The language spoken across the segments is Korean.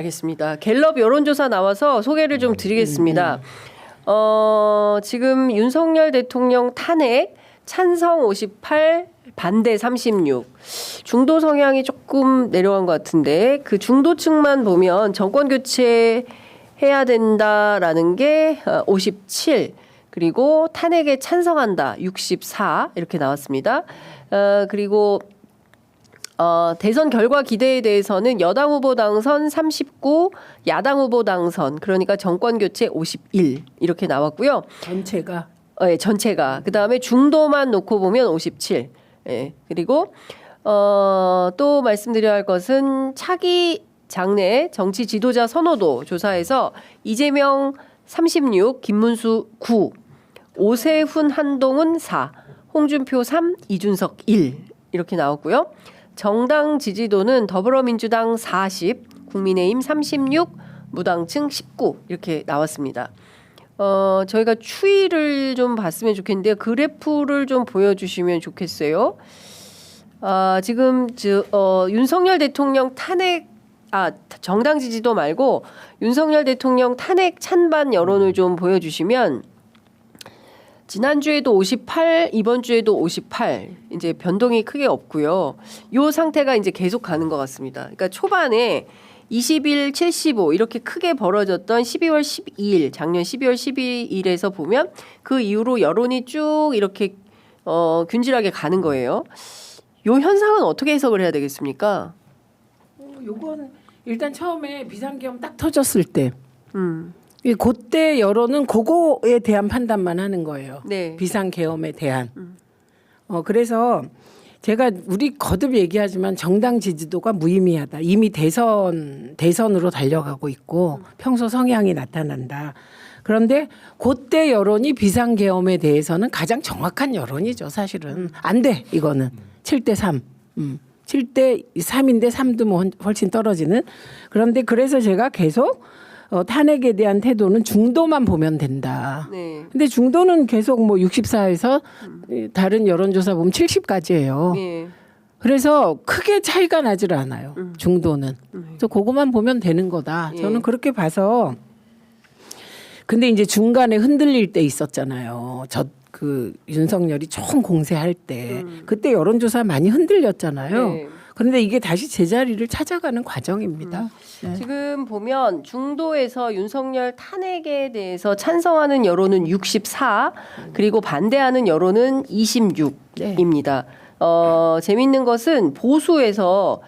알겠습니다. 갤럽 여론조사 나와서 소개를 좀 드리겠습니다. 지금 윤석열 대통령 탄핵 찬성 58, 반대 36. 중도 성향이 조금 내려간 것 같은데 그 중도층만 보면 정권 교체 해야 된다라는 게 57. 그리고 탄핵에 찬성한다 64 이렇게 나왔습니다. 그리고 대선 결과 기대에 대해서는 여당 후보 당선 39, 야당 후보 당선 그러니까 정권 교체 51 이렇게 나왔고요. 전체가. 네, 전체가. 그다음에 중도만 놓고 보면 57. 예. 그리고 또 말씀드려야 할 것은 차기 장래 정치 지도자 선호도 조사에서 이재명 36, 김문수 9, 오세훈 한동훈 4, 홍준표 3, 이준석 1 이렇게 나왔고요. 정당 지지도는 더불어민주당 40, 국민의힘 36, 무당층 19 이렇게 나왔습니다. 저희가 추이를 좀 봤으면 좋겠는데요. 그래프를 좀 보여주시면 좋겠어요. 지금 윤석열 대통령 탄핵 정당 지지도 말고 윤석열 대통령 탄핵 찬반 여론을 좀 보여주시면 지난주에도 58, 이번 주에도 58. 이제 변동이 크게 없고요. 이 상태가 이제 계속 가는 것 같습니다. 그러니까 초반에 21, 75 이렇게 크게 벌어졌던 12월 12일, 작년 12월 12일에서 보면 그 이후로 여론이 쭉 이렇게 균질하게 가는 거예요. 이 현상은 어떻게 해석을 해야 되겠습니까? 요건 일단 처음에 비상계엄 딱 터졌을 때 그때 여론은 그거에 대한 판단만 하는 거예요. 네. 비상계엄에 대한. 그래서 제가 우리 거듭 얘기하지만 정당 지지도가 무의미하다. 이미 대선으로 달려가고 있고 평소 성향이 나타난다. 그런데 그때 여론이 비상계엄에 대해서는 가장 정확한 여론이죠. 사실은 안 돼. 이거는 7대 3. 7대 3인데 3도 뭐 훨씬 떨어지는. 그런데 그래서 제가 계속 탄핵에 대한 태도는 중도만 보면 된다. 네. 근데 중도는 계속 뭐 64에서 다른 여론조사 보면 70까지예요. 네. 그래서 크게 차이가 나질 않아요. 중도는. 그래서 그거만 보면 되는 거다. 예. 저는 그렇게 봐서. 근데 이제 중간에 흔들릴 때 있었잖아요. 그 윤석열이 총 공세할 때 그때 여론조사 많이 흔들렸잖아요. 네. 그런데 이게 다시 제자리를 찾아가는 과정입니다. 네. 지금 보면 중도에서 윤석열 탄핵에 대해서 찬성하는 여론은 64, 그리고 반대하는 여론은 26입니다. 재밌는 것은 보수에서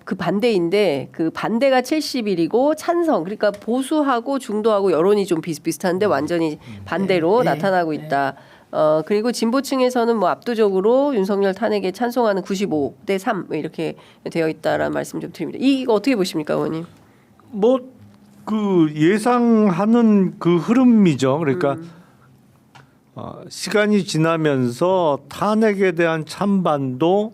그 반대인데 그 반대가 71이고 찬성 그러니까 보수하고 중도하고 여론이 좀 비슷비슷한데 완전히 반대로 나타나고 있다. 그리고 진보층에서는 뭐 압도적으로 윤석열 탄핵에 찬성하는 95대 3 이렇게 되어 있다라는 말씀 좀 드립니다. 이거 어떻게 보십니까, 의원님? 뭐 그 예상하는 그 흐름이죠. 그러니까 시간이 지나면서 탄핵에 대한 찬반도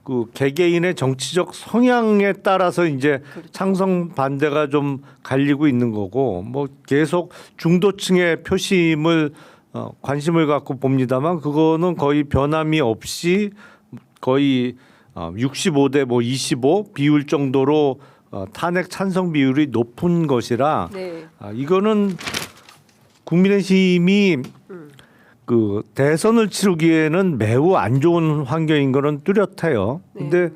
그 개개인의 정치적 성향에 따라서 이제 찬성 반대가 좀 갈리고 있는 거고 뭐 계속 중도층의 표심을 관심을 갖고 봅니다만 그거는 거의 변함이 없이 거의 65대 뭐 25 비율 정도로 탄핵 찬성 비율이 높은 것이라 네. 이거는 국민의힘이 그 대선을 치르기에는 매우 안 좋은 환경인 거는 뚜렷해요. 근데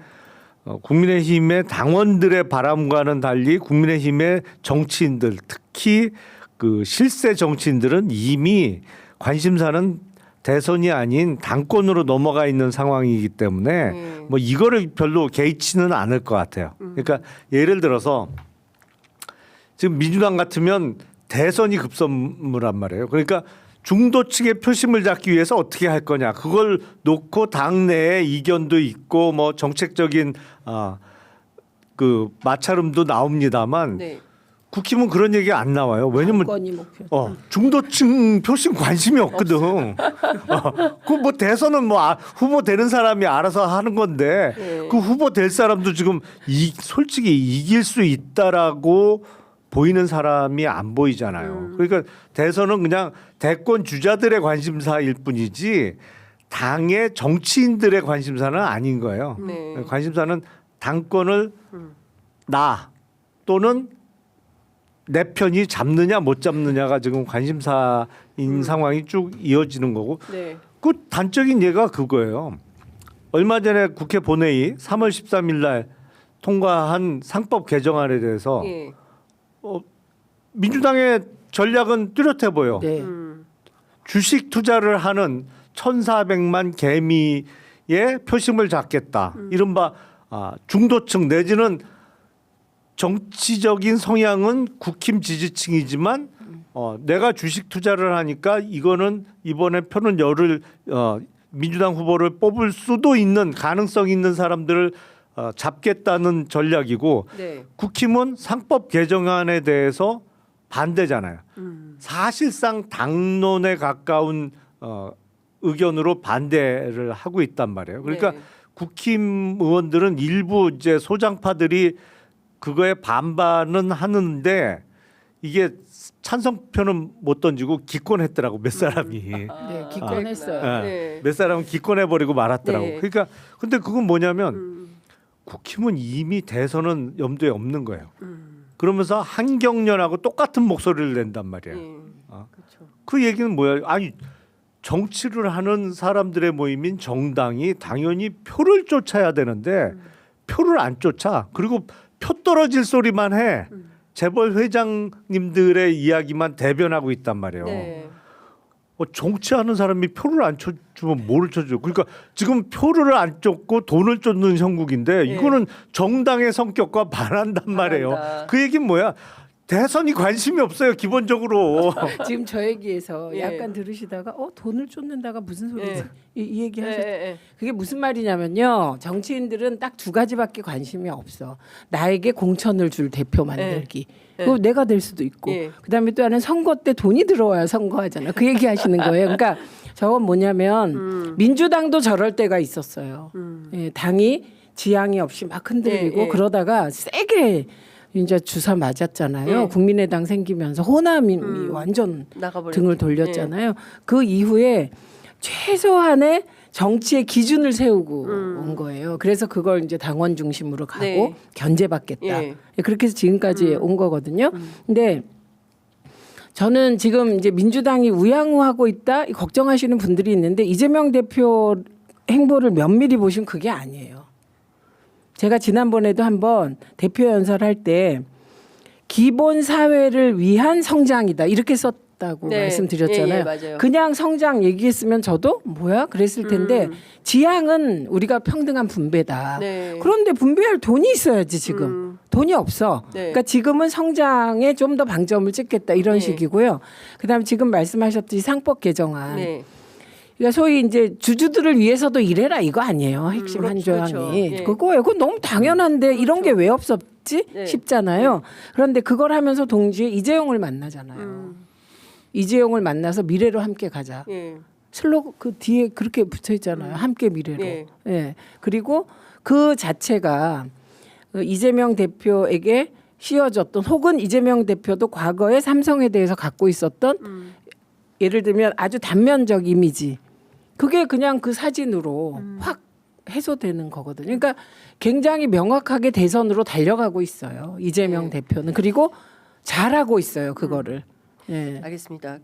국민의힘의 당원들의 바람과는 달리 국민의힘의 정치인들 특히 그 실세 정치인들은 이미 관심사는 대선이 아닌 당권으로 넘어가 있는 상황이기 때문에 뭐 이거를 별로 개의치는 않을 것 같아요. 그러니까 예를 들어서 지금 민주당 같으면 대선이 급선무란 말이에요. 그러니까 중도층의 표심을 잡기 위해서 어떻게 할 거냐. 그걸 놓고 당내에 이견도 있고 뭐 정책적인 그 마찰음도 나옵니다만 네. 국힘은 그런 얘기 안 나와요. 왜냐면 당권이 목표. 중도층 표심 관심이 없거든. 그 뭐 대선은 뭐 후보 되는 사람이 알아서 하는 건데 그 후보 될 사람도 지금 솔직히 이길 수 있다라고 보이는 사람이 안 보이잖아요. 그러니까 대선은 그냥 대권 주자들의 관심사일 뿐이지 당의 정치인들의 관심사는 아닌 거예요. 네. 관심사는 당권을 또는 내 편이 잡느냐 못 잡느냐가 지금 관심사인 상황이 쭉 이어지는 거고 네. 그 단적인 예가 그거예요. 얼마 전에 국회 본회의 3월 13일 날 통과한 상법 개정안에 대해서 예. 민주당의 전략은 뚜렷해 보여. 네. 주식 투자를 하는 1,400만 개미의 표심을 잡겠다. 이른바 중도층 내지는 정치적인 성향은 국힘 지지층이지만 내가 주식 투자를 하니까 이거는 이번에 표는 열을 민주당 후보를 뽑을 수도 있는 가능성 있는 사람들을 잡겠다는 전략이고 네. 국힘은 상법 개정안에 대해서 반대잖아요. 사실상 당론에 가까운 의견으로 반대를 하고 있단 말이에요. 그러니까 네. 국힘 의원들은 일부 이제 소장파들이 그거에 반반은 하는데 이게 찬성표는 못 던지고 기권했더라고 몇 사람이. 네, 기권했어요. 네. 몇 사람은 기권해버리고 말았더라고. 네. 그러니까 근데 그건 뭐냐면 국힘은 이미 대선은 염두에 없는 거예요. 그러면서 한경련하고 똑같은 목소리를 낸단 말이에요. 그렇죠. 그 얘기는 뭐야? 아니 정치를 하는 사람들의 모임인 정당이 당연히 표를 쫓아야 되는데 표를 안 쫓아. 그리고 표 떨어질 소리만 해. 재벌 회장님들의 이야기만 대변하고 있단 말이에요. 네. 정치하는 사람이 표를 안 쳐주면 뭐를 쳐줘? 그러니까 지금 표를 안 쫓고 돈을 쫓는 형국인데 네. 이거는 정당의 성격과 반한단 말이에요. 반한다. 그 얘기는 뭐야? 대선이 관심이 없어요 기본적으로. 지금 저 얘기에서 예. 약간 들으시다가 돈을 쫓는다가 무슨 소리지? 예. 이 얘기 하셨. 네. 그게 무슨 말이냐면요. 정치인들은 딱 두 가지밖에 관심이 없어. 나에게 공천을 줄 대표 만들기. 그거 내가 될 수도 있고. 예. 그다음에 또 하나는 선거 때 돈이 들어와야 선거하잖아. 그 얘기 하시는 거예요. 그러니까 저건 뭐냐면 민주당도 저럴 때가 있었어요. 예, 당이 지향이 없이 막 흔들리고 예, 예. 그러다가 세게 이제 주사 맞았잖아요. 예. 국민의당 생기면서 호남이 완전 나가버렸죠. 등을 돌렸잖아요. 그 이후에 최소한의 정치의 기준을 세우고 온 거예요. 그래서 그걸 이제 당원 중심으로 가고 네. 견제받겠다. 예. 그렇게 해서 지금까지 온 거거든요. 근데 저는 지금 이제 민주당이 우양우하고 있다 걱정하시는 분들이 있는데 이재명 대표 행보를 면밀히 보시면 그게 아니에요. 제가 지난번에도 한번 대표 연설할 때 기본 사회를 위한 성장이다 이렇게 썼다고 네. 말씀드렸잖아요. 예, 예, 맞아요. 그냥 성장 얘기했으면 저도 뭐야 그랬을 텐데 지향은 우리가 평등한 분배다. 네. 그런데 분배할 돈이 있어야지 지금. 돈이 없어. 네. 그러니까 지금은 성장에 좀 더 방점을 찍겠다 이런 네. 식이고요. 그다음에 지금 말씀하셨듯이 상법 개정안. 네. 그러니까 소위 이제 주주들을 위해서도 일해라 이거 아니에요. 핵심 한 그렇죠, 조항이. 그렇죠. 예. 그거예요. 그거 너무 당연한데 이런 게 왜 없었지 네. 싶잖아요. 그런데 그걸 하면서 동시에 이재용을 만나잖아요. 이재용을 만나서 미래로 함께 가자. 예. 슬로건 그 뒤에 그렇게 붙어 있잖아요. 함께 미래로. 예. 예. 그리고 그 자체가 이재명 대표에게 씌워졌던 혹은 이재명 대표도 과거에 삼성에 대해서 갖고 있었던 예를 들면 아주 단면적 이미지 그게 그냥 그 사진으로 확 해소되는 거거든요. 그러니까 굉장히 명확하게 대선으로 달려가고 있어요. 이재명 네. 대표는 그리고 잘하고 있어요. 그거를. 예. 알겠습니다.